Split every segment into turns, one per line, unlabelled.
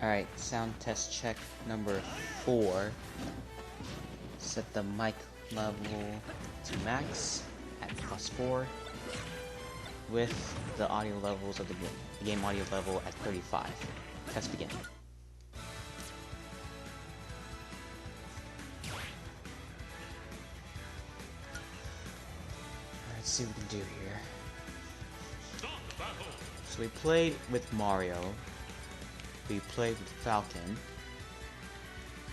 Alright, sound test check number 4. Set the mic level to max at +4 with the audio levels of the game audio level at 35. Test begin. Let's see what we can do here. So we played with Mario. We played with Falcon.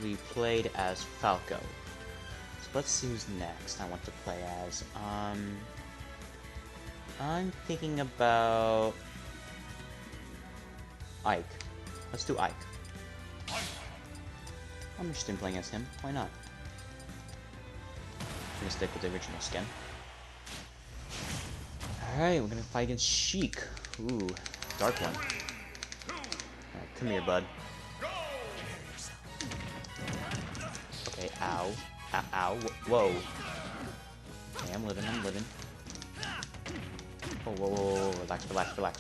We played as Falco. So let's see who's next I want to play as. I'm thinking about Ike. Let's do Ike. I'm interested in playing as him. Why not? I'm gonna stick with the original skin. Alright, we're gonna fight against Sheik. Ooh, dark one. Alright, come here, bud. Okay, ow. Ow, ow, whoa. Okay, I'm living. Oh, whoa,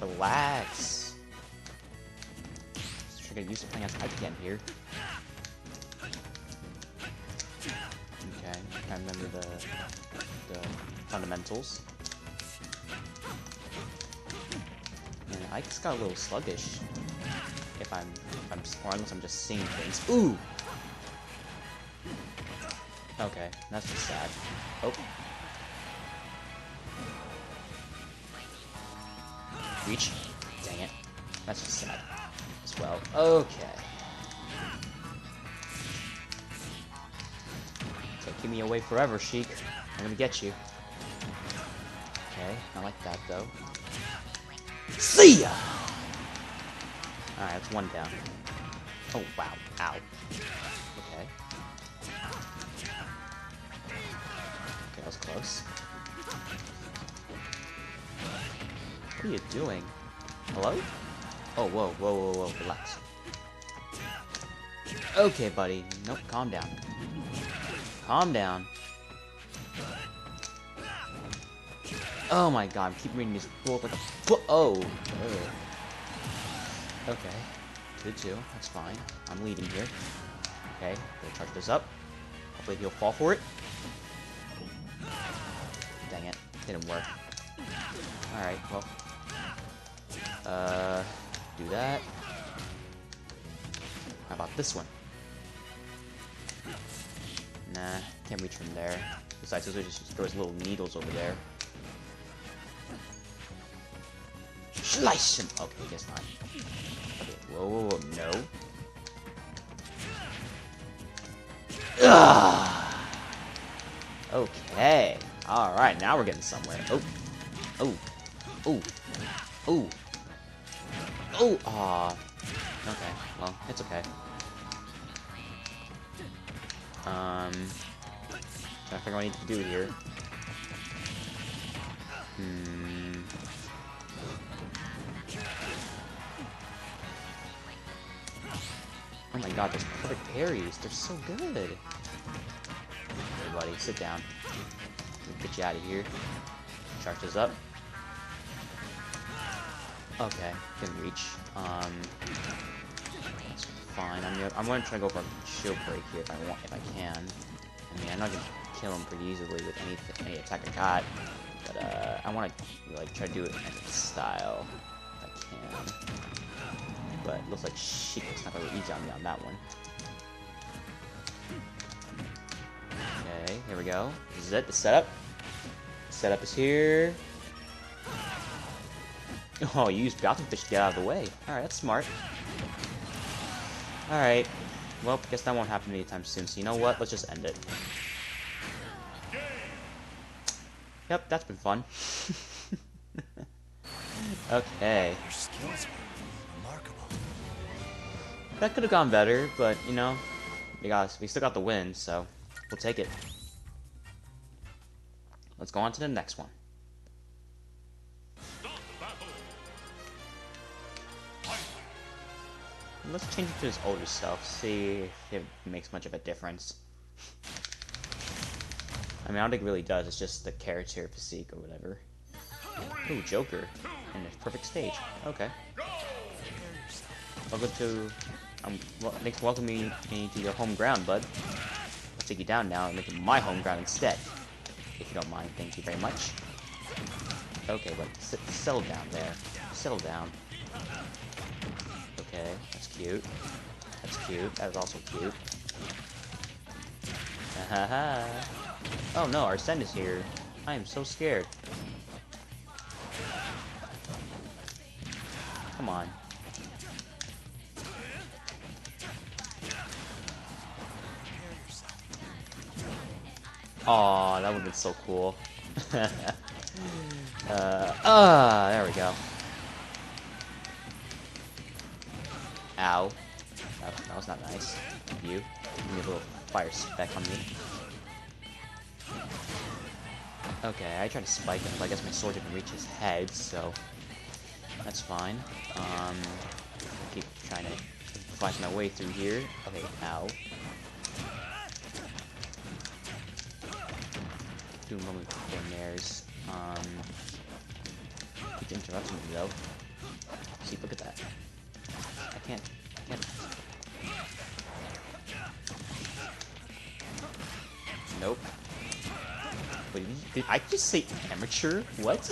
relax. Should get used to playing as Ike again here. Okay, I remember the fundamentals. And Ike's got a little sluggish. Or unless I'm just seeing things. Ooh! Okay, that's just sad. Oh. Reach. Dang it. That's just sad. As well. Okay. Okay, keep me away forever, Sheik. I'm gonna get you. Okay, not like that though. See ya! Alright, that's one down. Oh, wow. Ow. Okay. Okay, that was close. What are you doing? Hello? Oh, whoa, relax. Okay, buddy. Nope, calm down. Calm down. Oh my god, I keep reading these rules like a book. Oh. Okay. 2-2, that's fine. I'm leading here. Okay, we'll charge this up. Hopefully he'll fall for it. Dang it, didn't work. Alright, well. Do that. How about this one? Nah, can't reach from there. Besides, those are just those little needles over there. Slice him! Okay, guess not. Okay, whoa, no. Ugh. Okay. Alright, now we're getting somewhere. Oh, aw. Okay, well, it's okay. Trying to figure out what I need to do here. Oh my god, those perfect parries, they're so good. Hey buddy, sit down. Get you out of here. Charge this up. Okay, can reach. That's fine. I'm gonna try to go for a shield break here if I can. I mean, I'm not gonna kill him pretty easily with any attack I got, but I want to like try to do it in a style if I can. But it looks like Sheik's not gonna be easy on me on that one. Okay, here we go. This is it. The setup. The setup is here. Oh, you used Bouncing Fish to get out of the way. Alright, that's smart. Alright. Well, guess that won't happen anytime soon, so you know what? Let's just end it. Yep, that's been fun. Okay.
Your skills are remarkable.
That could have gone better, but, you know, we still got the win, so we'll take it. Let's go on to the next one. Let's change it to his older self, see if it makes much of a difference. I mean, I don't think it really does, it's just the character physique or whatever. Ooh, Joker. In his perfect stage. Okay. Welcome to Well, thanks for welcoming me to your home ground, bud. I'll take you down now and make it my home ground instead. If you don't mind, thank you very much. Okay, but settle down there. Settle down. Okay, that's cute. That's cute. That is also cute. Haha. Oh no, Arsene is here. I am so scared. Come on. Aw, that would've been so cool. There we go. Ow. That was not nice. You. Give me a little fire speck on me. Okay, I tried to spike him, but I guess my sword didn't reach his head, so that's fine. Keep trying to find my way through here. Okay, ow. Do moment nightmares. Keep interrupting me though. See, look at that. I can't. Nope. Wait, did I just say amateur? What?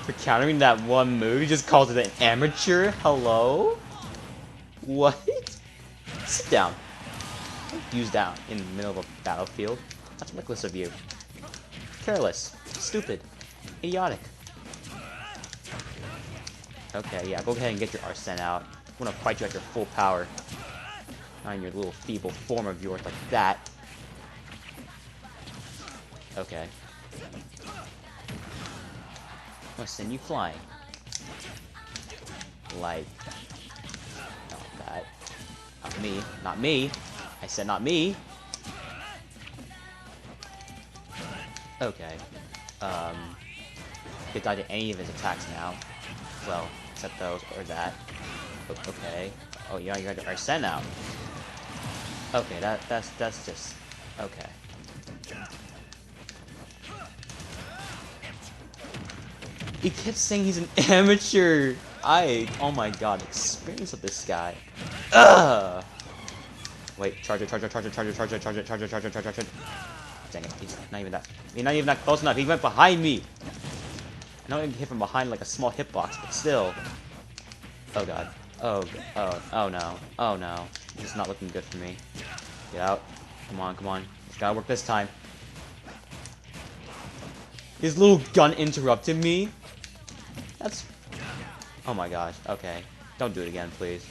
For countering that one move, you just called it an amateur? Hello? What? Sit down. Don't use that in the middle of a battlefield. That's reckless of you. Careless. Stupid. Idiotic. Okay, yeah, go ahead and get your Arsene out. I want to fight you at your full power. Not in your little feeble form of yours like that. Okay. I'm gonna send you flying. Like... Not that. Not me. Not me. I said not me. Okay. Could die to any of his attacks now. Well, except those or that. Okay. Oh, yeah, you got your Arsene out. Okay, that's just... Okay. He kept saying he's an amateur. Oh my god, experience of this guy. Ugh. Wait, charge it. Dang it, he's not even that close enough. He went behind me. I know I can hit from behind like a small hitbox, but still. Oh god. Oh no. Oh no. This is not looking good for me. Get out. Come on. It's gotta work this time. His little gun interrupted me. That's... Oh my gosh. Okay. Don't do it again, please.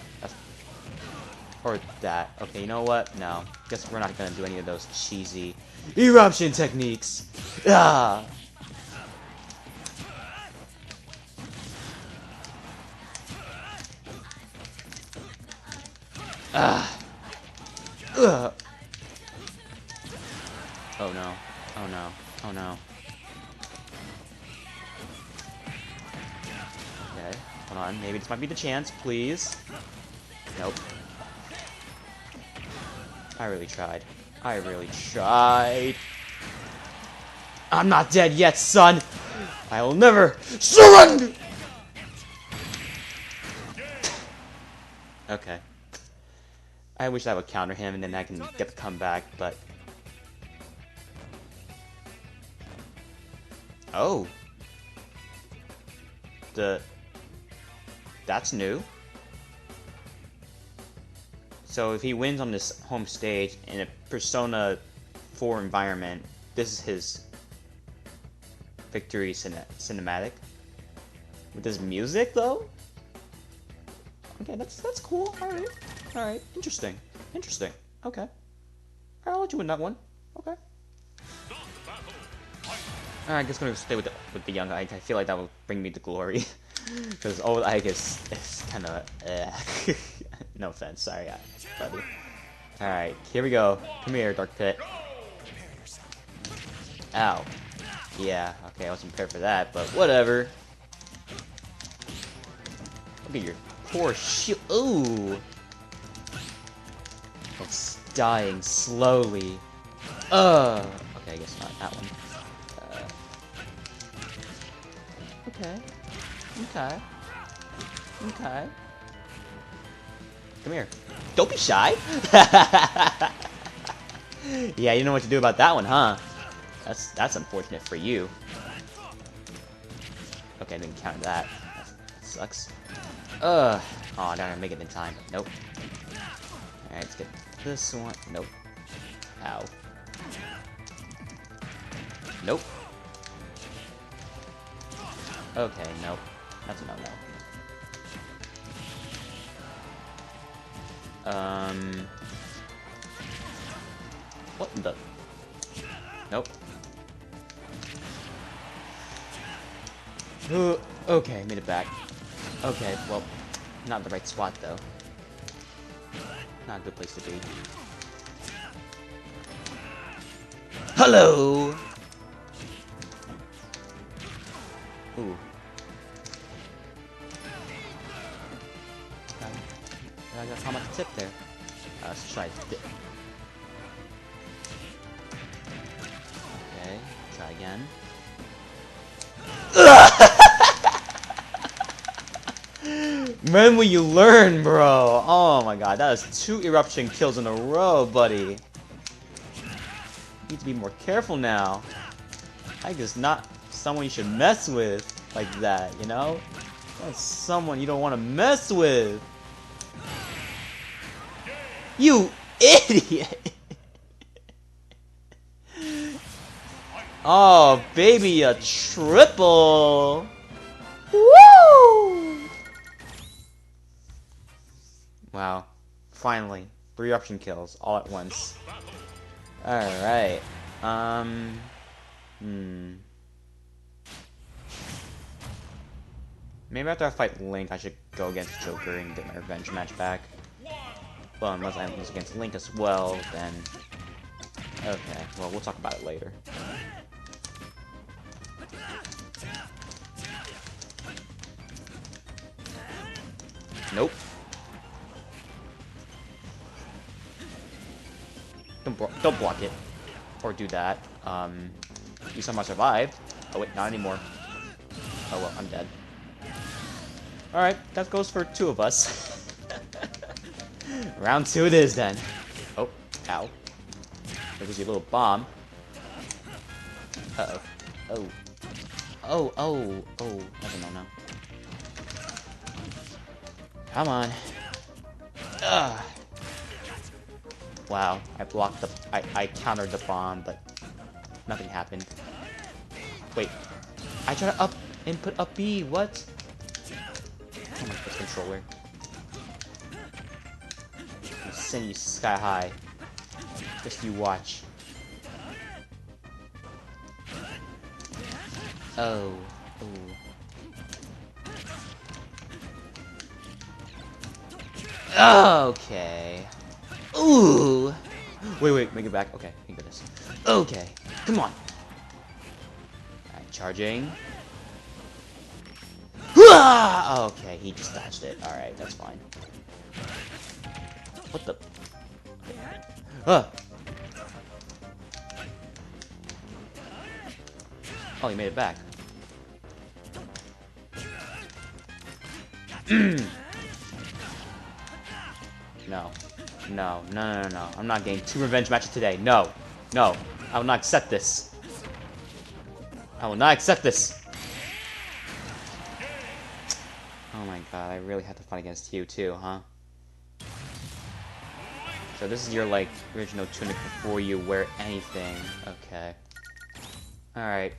Or that. Okay, you know what? No. Guess we're not gonna do any of those cheesy eruption techniques. Ah! Ah! Ugh! Oh no. Oh no. Oh no. Okay, hold on. Maybe this might be the chance, please. Nope. I really tried. I'm not dead yet, son! I will never surrender! Okay. I wish I would counter him and then I can get the comeback, but... Oh. That's new. So if he wins on this home stage in a Persona 4 environment, this is his victory cinematic. With his music, though? Okay, that's cool. Alright. Interesting. Okay. Alright, I'll let you win that one. Okay. Alright, I guess I'm gonna stay with the young Ike. I feel like that will bring me to glory. Because old Ike is kind of... No offense, sorry, buddy. Alright, here we go. Come here, Dark Pit. Ow. Yeah, okay, I wasn't prepared for that, but whatever. Look at your poor shield. Ooh! It's dying slowly. Okay, I guess not that one. Okay. Come here. Don't be shy. Yeah, you know what to do about that one, huh? That's unfortunate for you. Okay, I didn't count that. That sucks. Oh, I didn't make it in time. Nope. Alright, let's get this one. Nope. Ow. Nope. Okay, nope. That's a no-no. What the? Nope. Ooh, okay, made it back. Okay, well, not the right spot though. Not a good place to be. Hello! Ooh. I got how much tip there. Let's try dip. Okay, try again. When will you learn, bro? Oh my god, that is 2 eruption kills in a row, buddy. You need to be more careful now. Ike is not someone you should mess with like that, you know? That's someone you don't want to mess with. You idiot! Oh, baby, a triple! Woo! Wow. Finally. 3 option kills all at once. Alright. Maybe after I fight Link, I should go against Joker and get my revenge match back. Well, unless I lose against Link as well, then... Okay, well, we'll talk about it later. Nope. Don't block it. Or do that. You somehow survived. Oh wait, not anymore. Oh well, I'm dead. Alright, that goes for 2 of us. Round 2 it is then. Oh, ow. There was your little bomb. Uh-oh. Oh. Oh. That's a no-no. Come on. Ugh. Wow, I blocked the... I countered the bomb, but nothing happened. Wait. I tried to input up B, what? Oh my god, controller. I'll send you sky high. Just you watch. Oh. Ooh. Okay. Ooh. Wait, make it back. Okay, thank goodness. Okay, come on. Alright, charging. Okay, he just dodged it. Alright, that's fine. What the? Oh, he made it back. No. I'm not getting 2 revenge matches today. No. I will not accept this. Oh my god, I really have to fight against you too, huh? So this is your, like, original tunic before you wear anything. Okay. Alright.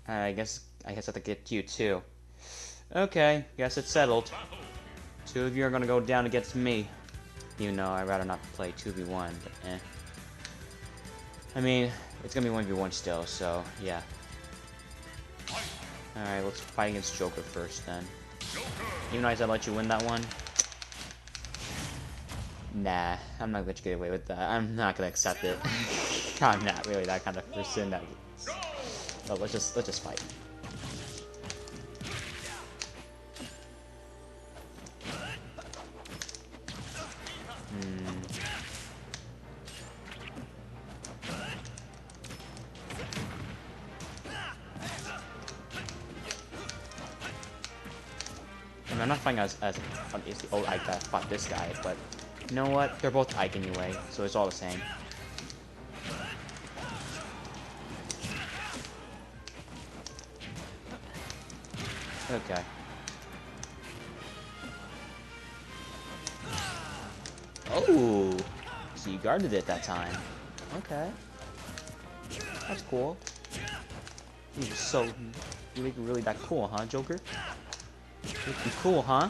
I guess I have to get you too. Okay, guess it's settled. 2 of you are gonna go down against me. Even though I'd rather not play 2v1, but eh. I mean, it's gonna be 1v1 still, so yeah. Alright, let's fight against Joker first then. Even though I said I'd let you win that one. Nah, I'm not gonna let you get away with that. I'm not gonna accept it. I'm not really that kind of person that... So let's just fight. I mean, I'm not fighting as the old I fought this guy, but You know what? They're both Ike anyway, so it's all the same. Okay. Oh! So you guarded it that time. Okay. That's cool. You look really that cool, huh, Joker? Looking cool, huh?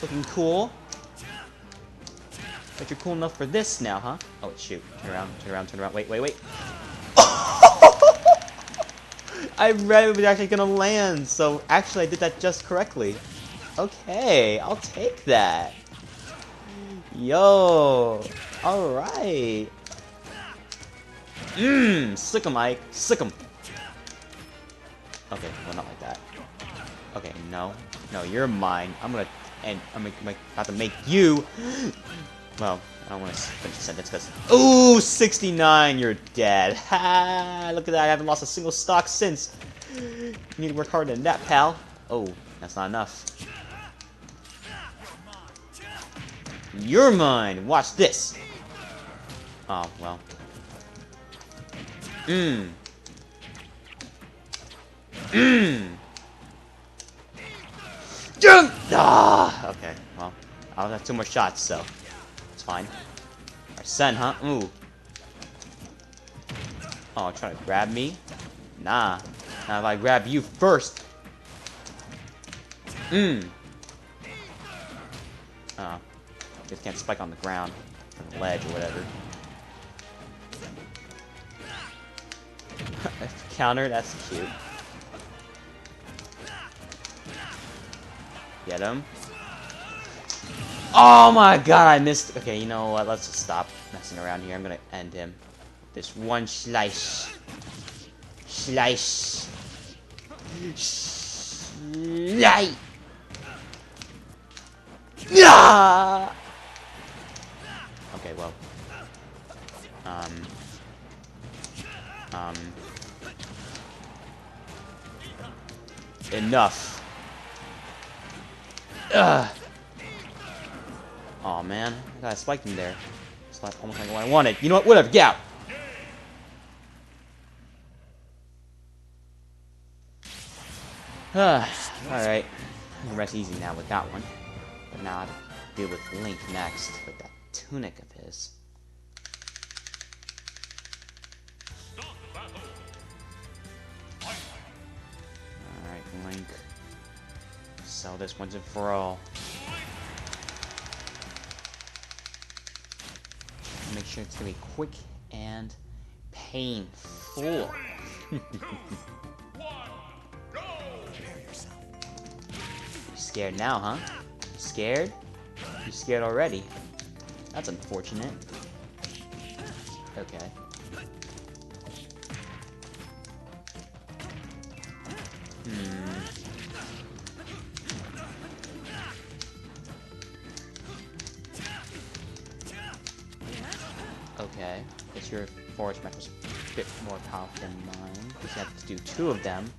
Looking cool? But you're cool enough for this now, huh? Oh, shoot. Turn around, turn around, turn around. Wait, wait, wait. I read it was actually gonna land, so actually I did that just correctly. Okay, I'll take that. Yo, alright. Sick 'em, Mike. Sick 'em. Okay, well, not like that. Okay, no. No, you're mine. I'm about to make you... Well, I don't want to finish the sentence because... Ooh, 69, you're dead. Ha! Look at that, I haven't lost a single stock since. You need to work harder than that, pal. Oh, that's not enough. You're mine. Watch this. Oh, well. Jump! Ah! Okay, well. I don't have 2 more shots, so... It's fine. Alright, Sen, huh? Ooh. Oh, trying to grab me? Nah. Now if I grab you first. Oh. Just can't spike on the ground. On the ledge or whatever. Counter, that's cute. Get him. Oh my god, I missed. Okay, you know what? Let's just stop messing around here. I'm gonna end him. This one slice. Slice. Slice. Yeah. Okay, well. Enough. Ugh. Aw, man. I got spiked in there. It's like almost like what I wanted. You know what? Whatever. Get out. Alright. I can rest easy now with that one. But now I have to deal with Link next with that tunic of his. Alright, Link. Sell this once and for all. Make sure it's gonna be quick and painful. You scared now, huh? You scared? You scared already? That's unfortunate. Okay. Okay. Guess your forest mech was a bit more powerful than mine. Because you have to do 2 of them.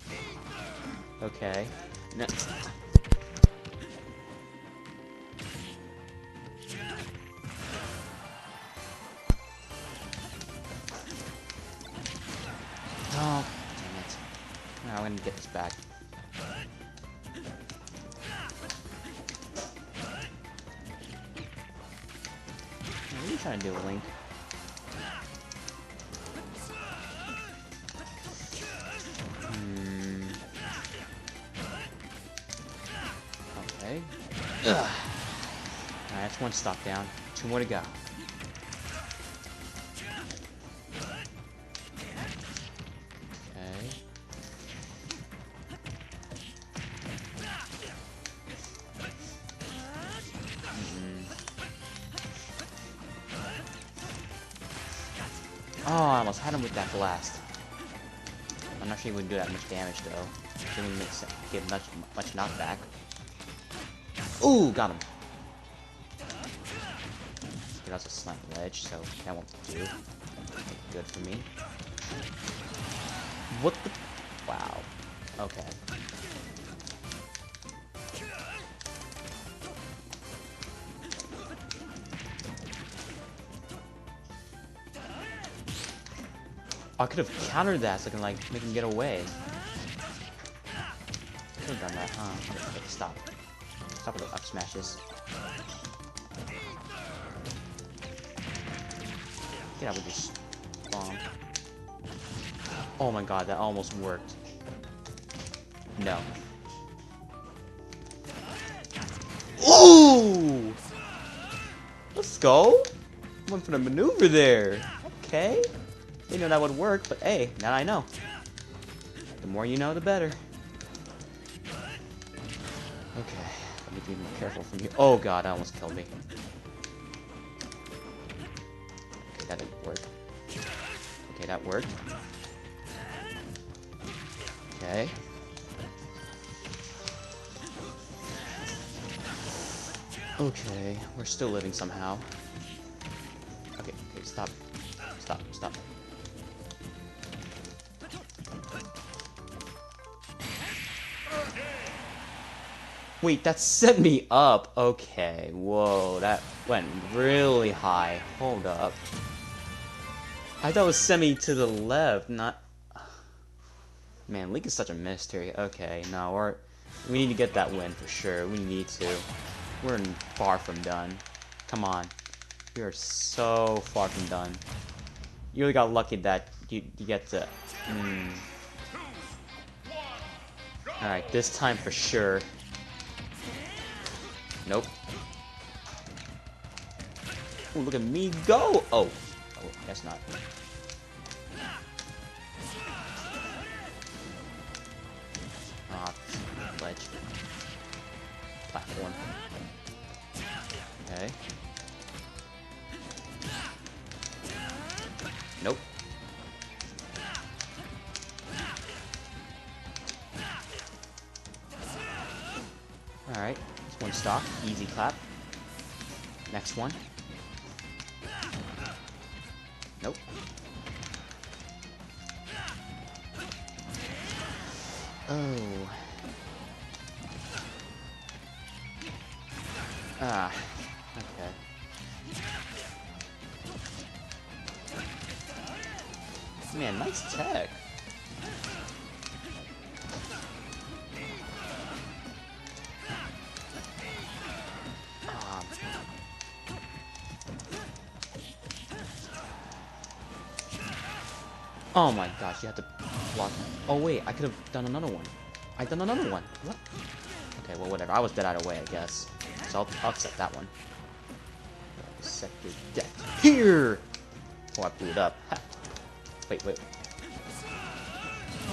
Okay. No. Oh, damn it. Now I'm gonna get this back. What are you trying to do, Link? Okay. Alright, that's 1 stock down. 2 more to go. Okay. Oh, I almost had him with that blast. I'm not sure he wouldn't do that much damage though. He wouldn't give much knockback. Ooh, got him. He also slant ledge, so that won't do. Good for me. What the? Wow. Okay. I could have countered that so I can, like, make him get away. Could have done that, huh? Okay, stop. Stop with the up smashes. Get out with this bomb. Oh my god, that almost worked. No. Ooh! Let's go! Went for the maneuver there. Okay. Didn't know that would work, but hey, now I know. The more you know, the better. Okay, let me be more careful from you. Oh god, that almost killed me. Okay, that didn't work. Okay, that worked. Okay. Okay, we're still living somehow. Okay, okay, stop. Stop, stop. Wait, that set me up. Okay, whoa, that went really high. Hold up. I thought it was semi to the left, not... Man, Link is such a mystery. Okay, no, we need to get that win for sure. We need to. We're far from done. Come on. We are so far from done. You really got lucky that you get to... Alright, this time for sure. Nope. Ooh, look at me go! Oh, I guess not. Ah, ledge. Platform. Okay. Nope. Alright, it's one stock. Easy clap. Next one. Nope. Oh. Ah. Okay. Man, nice tech. Oh my gosh, you have to block. Oh wait, I could have done another one. I done another one. What? Okay, well whatever. I was dead either way, I guess. So I'll accept that one. Set your death here. Oh, I blew it up. Ha. Wait. Why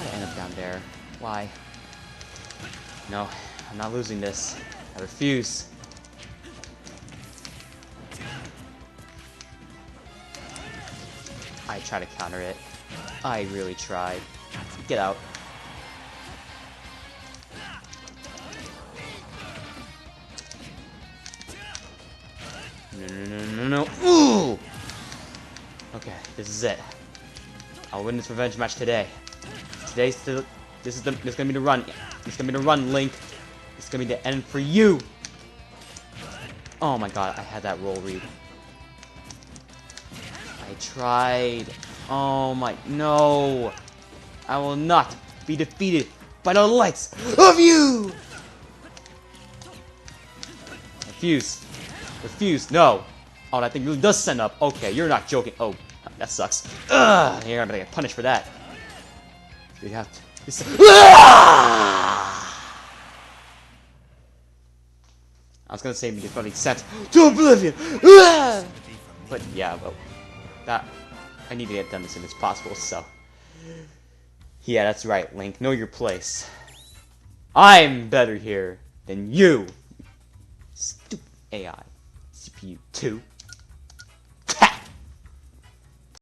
did I end up down there? Why? No, I'm not losing this. I refuse. I try to counter it. I really tried. Get out. No. Ooh! Okay, this is it. I'll win this revenge match today. This is gonna be the run. It's gonna be the run, Link. It's gonna be the end for you. Oh my god, I had that roll read. I tried. Oh my, no. I will not be defeated by the likes of you. Refuse, no. Oh, that thing really does send up. Okay, you're not joking. Oh, that sucks. Ugh, you're gonna get punished for that. You have to. I was gonna say you get probably sent to oblivion. But yeah, well, that I need to get done as soon as possible. So yeah, that's right, Link. Know your place. I'm better here than you. Stupid AI. CPU 2.